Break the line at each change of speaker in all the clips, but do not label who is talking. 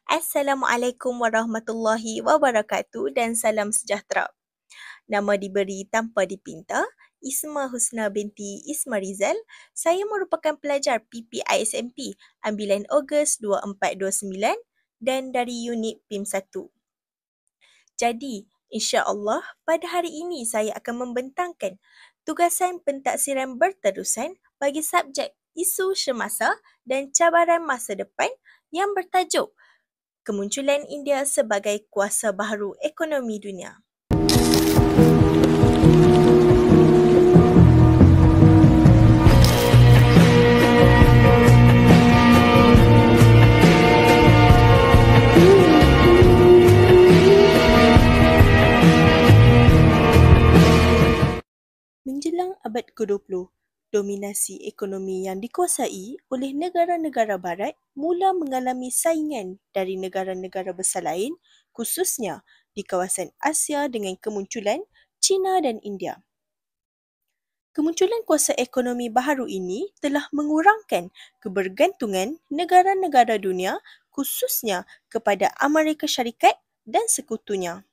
Assalamualaikum warahmatullahi wabarakatuh dan salam sejahtera. Nama diberi tanpa dipinta, Isma Husna binti Isma Rizal. Saya merupakan pelajar PPISMP ambilan Ogos 2429 dan dari unit PIM 1. Jadi, insya-Allah pada hari ini saya akan membentangkan tugasan pentaksiran berterusan bagi subjek isu semasa dan cabaran masa depan yang bertajuk Kemunculan India sebagai kuasa baharu ekonomi dunia. Menjelang abad ke-20, dominasi ekonomi yang dikuasai oleh negara-negara barat mula mengalami saingan dari negara-negara besar lain, khususnya di kawasan Asia dengan kemunculan China dan India. Kemunculan kuasa ekonomi baharu ini telah mengurangkan kebergantungan negara-negara dunia khususnya kepada Amerika Syarikat dan sekutunya.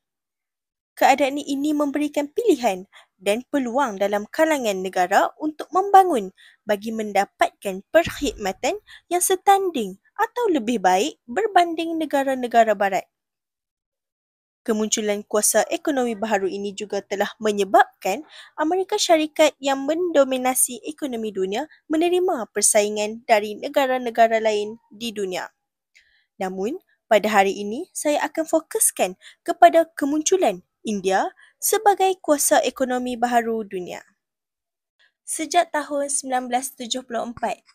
Keadaan ini memberikan pilihan dan peluang dalam kalangan negara untuk membangun bagi mendapatkan perkhidmatan yang setanding atau lebih baik berbanding negara-negara barat. Kemunculan kuasa ekonomi baharu ini juga telah menyebabkan Amerika Syarikat yang mendominasi ekonomi dunia menerima persaingan dari negara-negara lain di dunia. Namun, pada hari ini saya akan fokuskan kepada kemunculan India sebagai kuasa ekonomi baharu dunia. Sejak tahun 1974,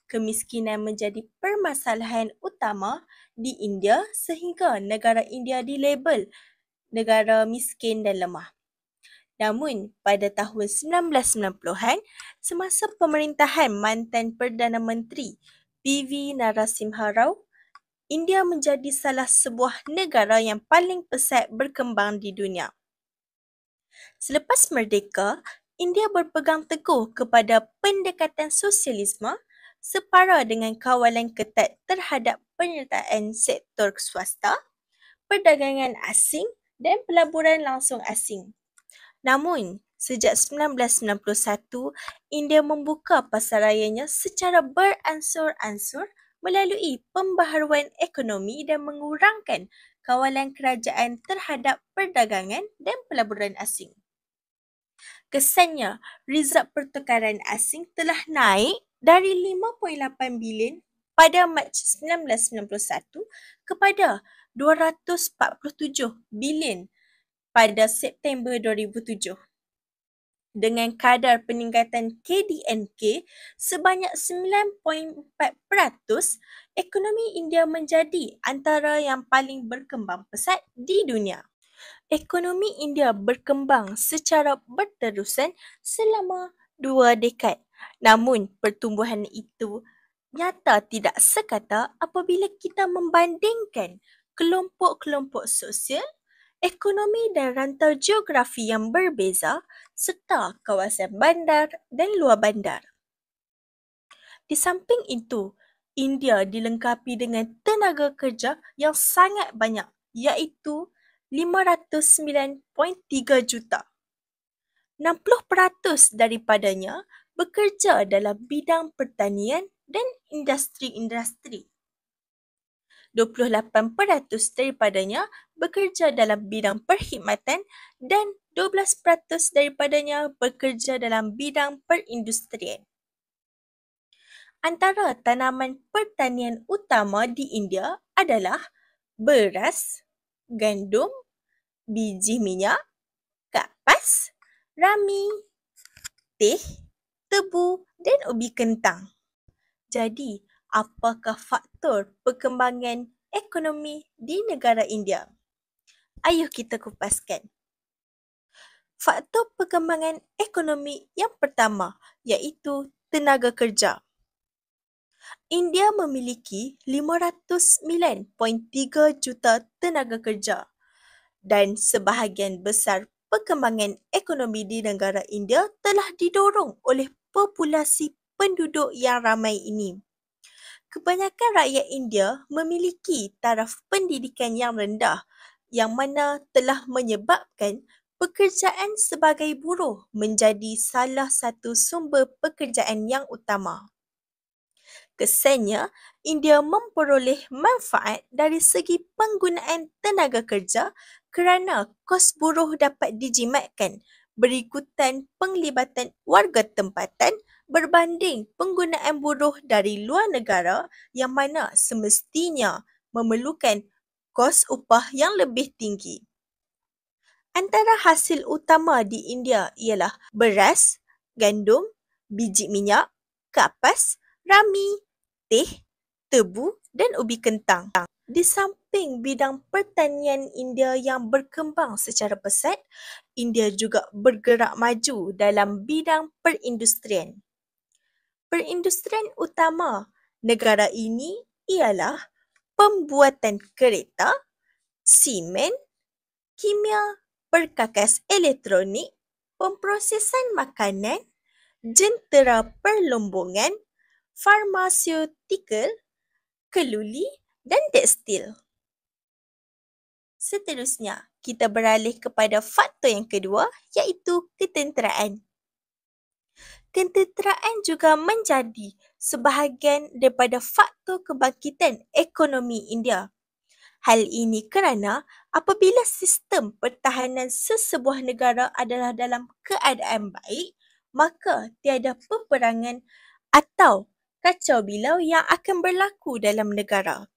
kemiskinan menjadi permasalahan utama di India sehingga negara India dilabel negara miskin dan lemah. Namun, pada tahun 1990-an, semasa pemerintahan mantan Perdana Menteri PV Narasimha Rao, India menjadi salah sebuah negara yang paling pesat berkembang di dunia. Selepas merdeka, India berpegang teguh kepada pendekatan sosialisme separa dengan kawalan ketat terhadap penyertaan sektor swasta, perdagangan asing dan pelaburan langsung asing. Namun, sejak 1991, India membuka pasarayanya secara beransur-ansur melalui pembaharuan ekonomi dan mengurangkan kawalan kerajaan terhadap perdagangan dan pelaburan asing. Kesannya, rizab pertukaran asing telah naik dari 5.8 bilion pada Mac 1991 kepada 247 bilion pada September 2007. Dengan kadar peningkatan KDNK sebanyak 9.4%, ekonomi India menjadi antara yang paling berkembang pesat di dunia. Ekonomi India berkembang secara berterusan selama 2 dekad. Namun, pertumbuhan itu nyata tidak sekata apabila kita membandingkan kelompok-kelompok sosial, ekonomi dan rantau geografi yang berbeza serta kawasan bandar dan luar bandar. Di samping itu, India dilengkapi dengan tenaga kerja yang sangat banyak iaitu 509.3 juta. 60% daripadanya bekerja dalam bidang pertanian dan industri-industri. 28% daripadanya bekerja dalam bidang perkhidmatan dan 12% daripadanya bekerja dalam bidang perindustrian. Antara tanaman pertanian utama di India adalah beras, gandum, biji minyak, kapas, rami, teh, tebu dan ubi kentang. Jadi, apakah faktor perkembangan ekonomi di negara India? Ayuh kita kupaskan. Faktor perkembangan ekonomi yang pertama iaitu tenaga kerja. India memiliki 509.3 juta tenaga kerja dan sebahagian besar perkembangan ekonomi di negara India telah didorong oleh populasi penduduk yang ramai ini. Kebanyakan rakyat India memiliki taraf pendidikan yang rendah yang mana telah menyebabkan pekerjaan sebagai buruh menjadi salah satu sumber pekerjaan yang utama. Kesannya, India memperoleh manfaat dari segi penggunaan tenaga kerja kerana kos buruh dapat dijimatkan berikutan penglibatan warga tempatan berbanding penggunaan buruh dari luar negara yang mana semestinya memerlukan kos upah yang lebih tinggi. Antara hasil utama di India ialah beras, gandum, biji minyak, kapas, rami, teh, tebu dan ubi kentang. Di samping bidang pertanian India yang berkembang secara pesat, India juga bergerak maju dalam bidang perindustrian. Perindustrian utama negara ini ialah pembuatan kereta, simen, kimia, perkakas elektronik, pemprosesan makanan, jentera perlombongan, farmaseutikal, keluli dan tekstil. Seterusnya, kita beralih kepada faktor yang kedua iaitu ketenteraan. Ketenteraan juga menjadi sebahagian daripada faktor kebangkitan ekonomi India. Hal ini kerana apabila sistem pertahanan sesebuah negara adalah dalam keadaan baik, maka tiada peperangan atau kacau bilau yang akan berlaku dalam negara.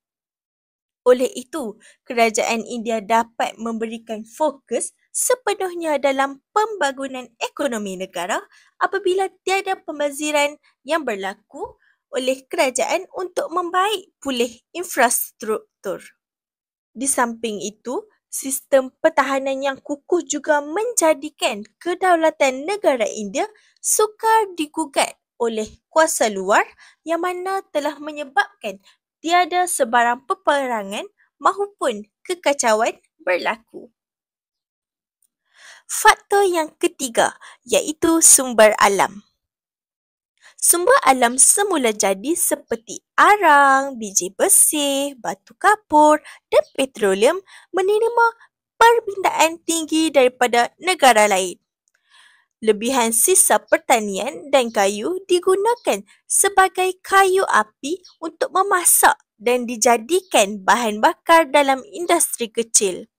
Oleh itu, kerajaan India dapat memberikan fokus sepenuhnya dalam pembangunan ekonomi negara apabila tiada pembaziran yang berlaku oleh kerajaan untuk membaik pulih infrastruktur. Di samping itu, sistem pertahanan yang kukuh juga menjadikan kedaulatan negara India sukar digugat oleh kuasa luar yang mana telah menyebabkan tiada sebarang peperangan maupun kekacauan berlaku. Faktor yang ketiga iaitu sumber alam. Sumber alam semula jadi seperti arang, biji bersih, batu kapur dan petroleum menerima permintaan tinggi daripada negara lain. Lebihan sisa pertanian dan kayu digunakan sebagai kayu api untuk memasak dan dijadikan bahan bakar dalam industri kecil.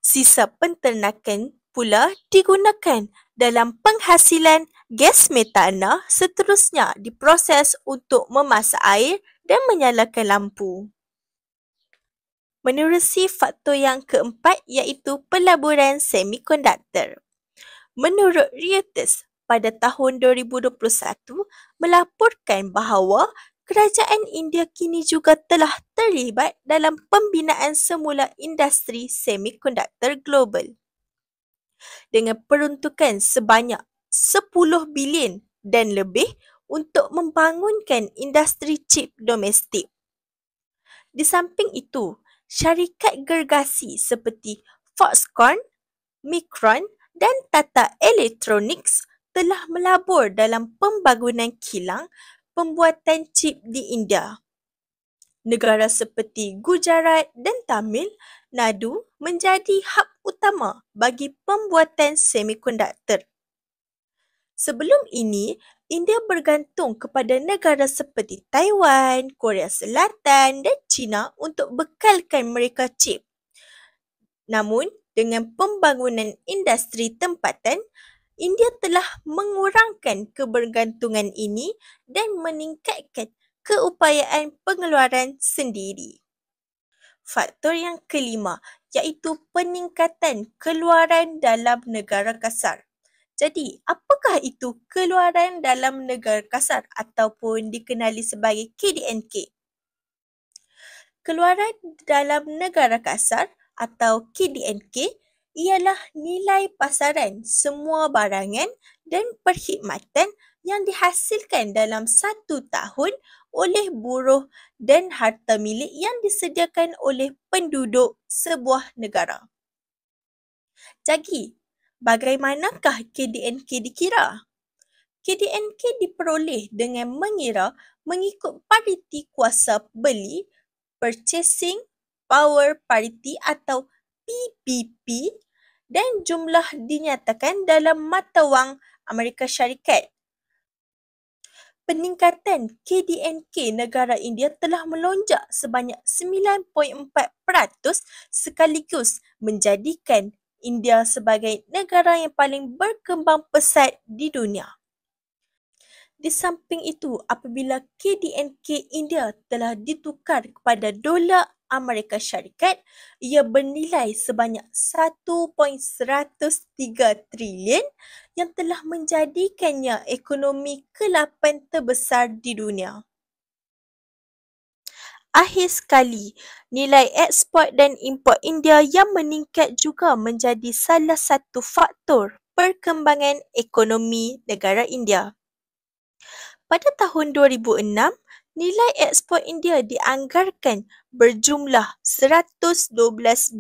Sisa penternakan pula digunakan dalam penghasilan gas metana, seterusnya diproses untuk memasak air dan menyalakan lampu. Menerusi faktor yang keempat iaitu pelaburan semikonduktor. Menurut Reuters, pada tahun 2021 melaporkan bahawa kerajaan India kini juga telah terlibat dalam pembinaan semula industri semikonduktor global dengan peruntukan sebanyak 10 bilion dan lebih untuk membangunkan industri chip domestik. Di samping itu, syarikat gergasi seperti Foxconn, Micron dan Tata Electronics telah melabur dalam pembangunan kilang pembuatan chip di India. Negara seperti Gujarat dan Tamil Nadu menjadi hub utama bagi pembuatan semikonduktor. Sebelum ini, India bergantung kepada negara seperti Taiwan, Korea Selatan dan China untuk bekalkan mereka chip. Namun, dengan pembangunan industri tempatan, India telah mengurangkan kebergantungan ini dan meningkatkan keupayaan pengeluaran sendiri. Faktor yang kelima iaitu peningkatan keluaran dalam negara kasar. Jadi, apakah itu keluaran dalam negara kasar ataupun dikenali sebagai KDNK? Keluaran dalam negara kasar atau KDNK ialah nilai pasaran semua barangan dan perkhidmatan yang dihasilkan dalam satu tahun oleh buruh dan harta milik yang disediakan oleh penduduk sebuah negara. Jadi, bagaimanakah KDNK dikira? KDNK diperoleh dengan mengira mengikut pariti kuasa beli, Purchasing Power Parity atau PPP, dan jumlah dinyatakan dalam mata wang Amerika Syarikat. Peningkatan KDNK negara India telah melonjak sebanyak 9.4% sekaligus menjadikan India sebagai negara yang paling berkembang pesat di dunia. Di samping itu, apabila KDNK India telah ditukar kepada dolar Amerika Syarikat, ia bernilai sebanyak 1.103 trilion yang telah menjadikannya ekonomi ke-8 terbesar di dunia. Akhir sekali, nilai ekspor dan import India yang meningkat juga menjadi salah satu faktor perkembangan ekonomi negara India. Pada tahun 2006, nilai ekspor India dianggarkan berjumlah 112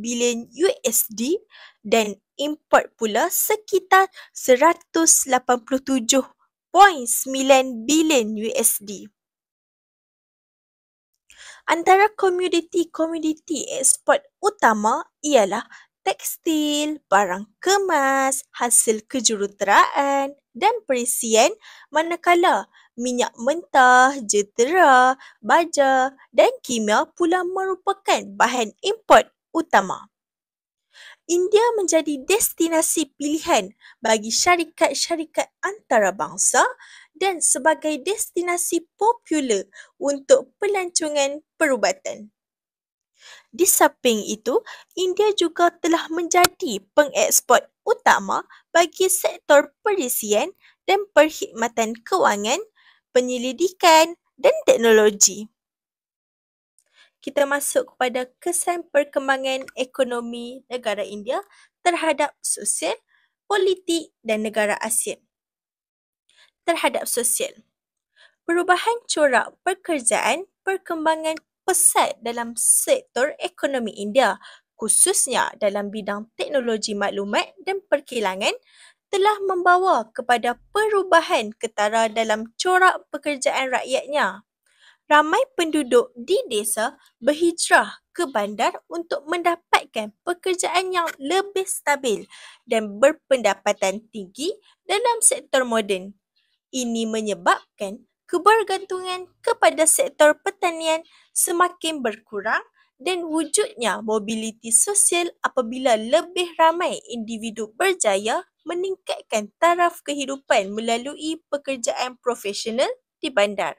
bilion USD dan import pula sekitar 187.9 bilion USD. Antara komoditi ekspor utama ialah tekstil, barang kemas, hasil kejuruteraan dan perisian, manakala minyak mentah, jentera, baja dan kimia pula merupakan bahan import utama. India menjadi destinasi pilihan bagi syarikat-syarikat antarabangsa dan sebagai destinasi popular untuk pelancongan perubatan. Di samping itu, India juga telah menjadi pengeksport utama bagi sektor perisian dan perkhidmatan kewangan, penyelidikan dan teknologi. Kita masuk kepada kesan perkembangan ekonomi negara India terhadap sosial, politik dan negara ASEAN. Terhadap sosial, perubahan corak pekerjaan perkembangan pesat dalam sektor ekonomi India, khususnya dalam bidang teknologi maklumat dan perkilangan, telah membawa kepada perubahan ketara dalam corak pekerjaan rakyatnya. Ramai penduduk di desa berhijrah ke bandar untuk mendapatkan pekerjaan yang lebih stabil dan berpendapatan tinggi dalam sektor moden. Ini menyebabkan kebergantungan kepada sektor pertanian semakin berkurang dan wujudnya mobiliti sosial apabila lebih ramai individu berjaya meningkatkan taraf kehidupan melalui pekerjaan profesional di bandar.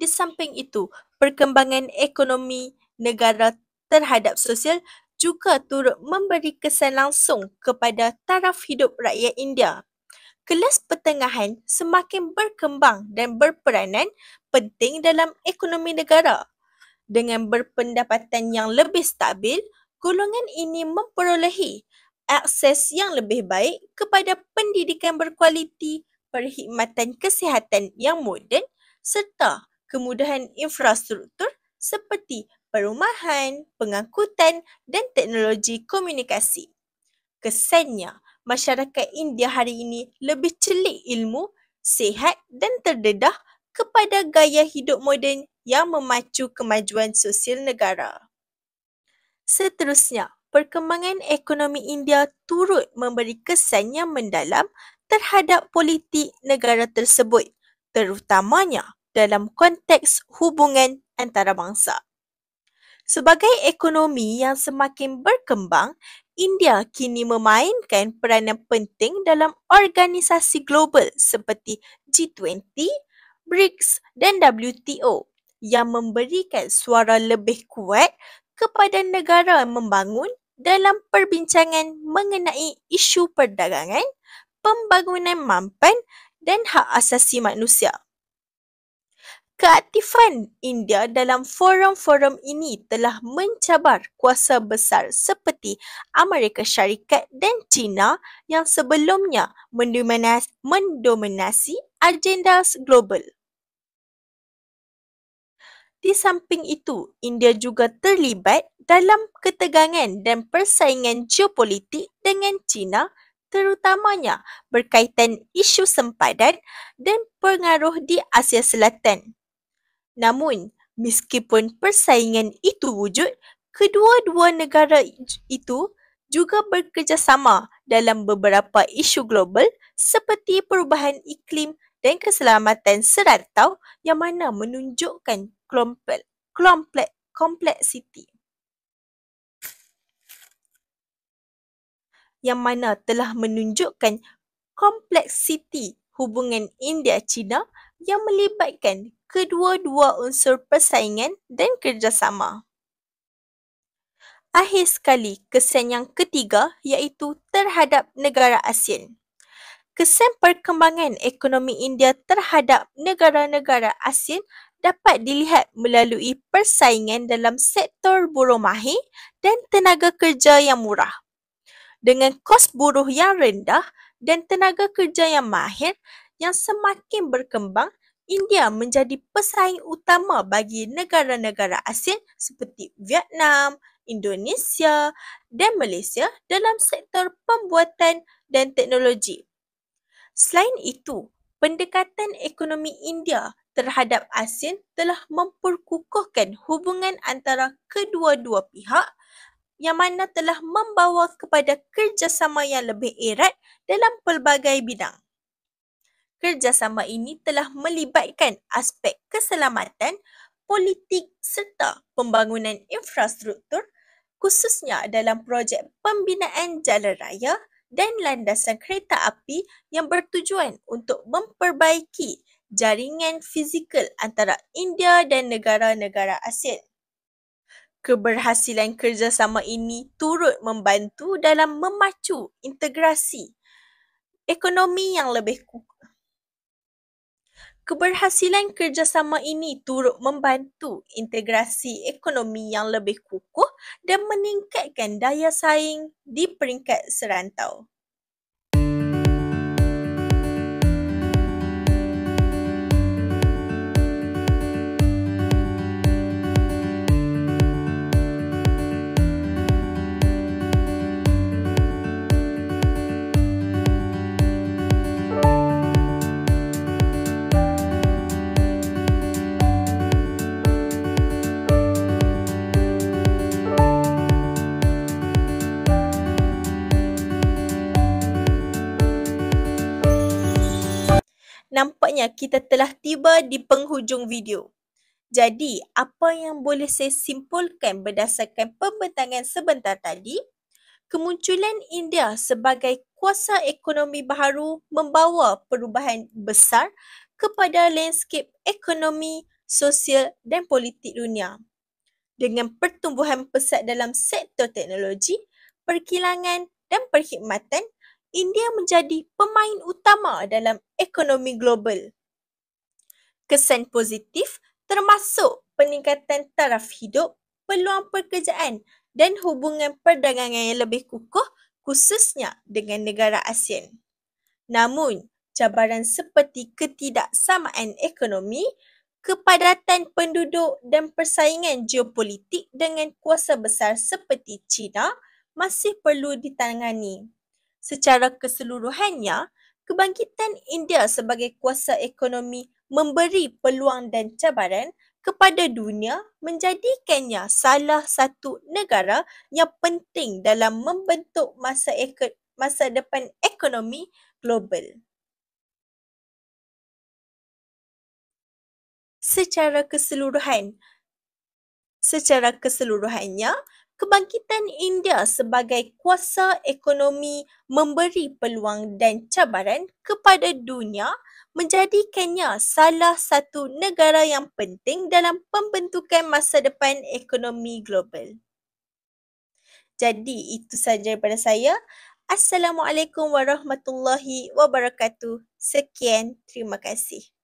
Di samping itu, perkembangan ekonomi negara terhadap sosial juga turut memberi kesan langsung kepada taraf hidup rakyat India. Kelas pertengahan semakin berkembang dan berperanan penting dalam ekonomi negara. Dengan berpendapatan yang lebih stabil, golongan ini memperolehi akses yang lebih baik kepada pendidikan berkualiti, perkhidmatan kesihatan yang moden serta kemudahan infrastruktur seperti perumahan, pengangkutan dan teknologi komunikasi. Kesannya, masyarakat India hari ini lebih celik ilmu, sihat dan terdedah kepada gaya hidup moden yang memacu kemajuan sosial negara. Seterusnya, perkembangan ekonomi India turut memberi kesan yang mendalam terhadap politik negara tersebut, terutamanya dalam konteks hubungan antarabangsa. Sebagai ekonomi yang semakin berkembang, India kini memainkan peranan penting dalam organisasi global seperti G20, BRICS dan WTO yang memberikan suara lebih kuat kepada negara membangun dalam perbincangan mengenai isu perdagangan, pembangunan mampan dan hak asasi manusia. Keaktifan India dalam forum-forum ini telah mencabar kuasa besar seperti Amerika Syarikat dan China yang sebelumnya mendominasi agenda global. Di samping itu, India juga terlibat dalam ketegangan dan persaingan geopolitik dengan China, terutamanya berkaitan isu sempadan dan pengaruh di Asia Selatan. Namun, meskipun persaingan itu wujud, kedua-dua negara itu juga bekerjasama dalam beberapa isu global seperti perubahan iklim dan keselamatan serantau yang mana menunjukkan kompleksiti hubungan India-China yang melibatkan kedua-dua unsur persaingan dan kerjasama. Akhir sekali, kesan yang ketiga iaitu terhadap negara ASEAN. Kesan perkembangan ekonomi India terhadap negara-negara ASEAN dapat dilihat melalui persaingan dalam sektor buruh mahir dan tenaga kerja yang murah. Dengan kos buruh yang rendah dan tenaga kerja yang mahir yang semakin berkembang, India menjadi pesaing utama bagi negara-negara ASEAN seperti Vietnam, Indonesia dan Malaysia dalam sektor pembuatan dan teknologi. Selain itu, pendekatan ekonomi India terhadap ASEAN telah memperkukuhkan hubungan antara kedua-dua pihak yang mana telah membawa kepada kerjasama yang lebih erat dalam pelbagai bidang. Kerjasama ini telah melibatkan aspek keselamatan, politik serta pembangunan infrastruktur, khususnya dalam projek pembinaan jalan raya dan landasan kereta api yang bertujuan untuk memperbaiki jaringan fizikal antara India dan negara-negara ASEAN. Keberhasilan kerjasama ini turut membantu dalam memacu integrasi ekonomi yang lebih kukuh. Keberhasilan kerjasama ini turut membantu integrasi ekonomi yang lebih kukuh dan meningkatkan daya saing di peringkat serantau. Nampaknya kita telah tiba di penghujung video. Jadi, apa yang boleh saya simpulkan berdasarkan pembentangan sebentar tadi? Kemunculan India sebagai kuasa ekonomi baharu membawa perubahan besar kepada landscape ekonomi, sosial dan politik dunia. Dengan pertumbuhan pesat dalam sektor teknologi, perkilangan dan perkhidmatan, India menjadi pemain utama dalam ekonomi global. Kesan positif termasuk peningkatan taraf hidup, peluang pekerjaan dan hubungan perdagangan yang lebih kukuh khususnya dengan negara ASEAN. Namun, cabaran seperti ketidaksamaan ekonomi, kepadatan penduduk dan persaingan geopolitik dengan kuasa besar seperti China masih perlu ditangani. Secara keseluruhannya, kebangkitan India sebagai kuasa ekonomi memberi peluang dan cabaran kepada dunia menjadikannya salah satu negara yang penting dalam membentuk masa depan ekonomi global. Secara keseluruhannya, kebangkitan India sebagai kuasa ekonomi memberi peluang dan cabaran kepada dunia menjadikannya salah satu negara yang penting dalam pembentukan masa depan ekonomi global. Jadi itu saja daripada saya. Assalamualaikum warahmatullahi wabarakatuh. Sekian, terima kasih.